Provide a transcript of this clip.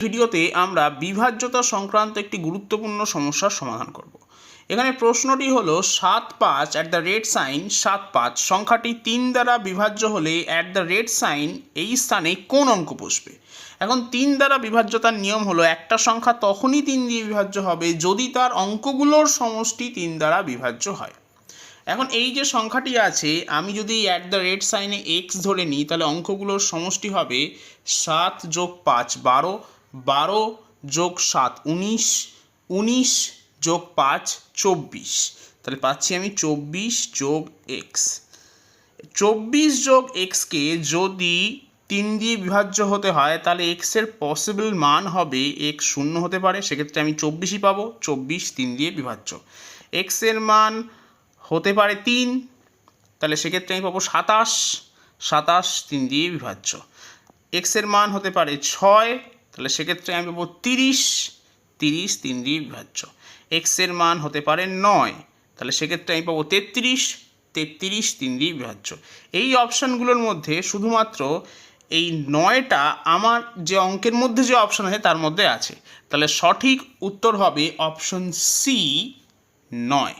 ভিডিওতে আমরা বিভাজ্যতা সংক্রান্ত একটি গুরুত্বপূর্ণ সমস্যার সমাধান করব। এখানে প্রশ্নটি হলো 7 5 সংখ্যাটি 3 দ্বারা বিভাজ্য হলে এই স্থানে কোন অঙ্ক বসবে। এখন 3 দ্বারা বিভাজ্যতার নিয়ম হলো একটা সংখ্যা তখনই 3 দিয়ে বিভাজ্য হবে যদি তার অঙ্কগুলোর সমষ্টি 3 দ্বারা বিভাজ্য হয়। এখন এই যে সংখ্যাটি আছে আমি যদি এক্স ধরে নিই তাহলে অঙ্কগুলোর সমষ্টি হবে 7 + 5 12, 12 + 7 19, 19 + 5 24, তাহলে পাচ্ছি আমি 24 + x। 24 + xকে যদি 3 দিয়ে বিভাজ্য হতে হয় তাহলে x এর পসিবল মান হবে x 0 হতে পারে, সেক্ষেত্রে আমি 24ই পাবো। 24 3 দিয়ে বিভাজ্য। x এর মান হতে পারে 3, তাহলে সেক্ষেত্রে আমি পাবো 27, 27 3 দিয়ে বিভাজ্য। x এর মান হতে পারে 6, তাহলে সেক্ষেত্রে আমি পাবো 30, 30 3 দিয়ে বিভাজ্য। x এর মান হতে পারে 9, তাহলে সেক্ষেত্রে আমি পাবো 33, 33 3 দিয়ে বিভাজ্য। এই অপশানগুলোর মধ্যে শুধুমাত্র এই 9টা আমার যে অঙ্কের মধ্যে যে অপশান আছে তার মধ্যে আছে, তাহলে সঠিক উত্তর হবে অপশন সি 9।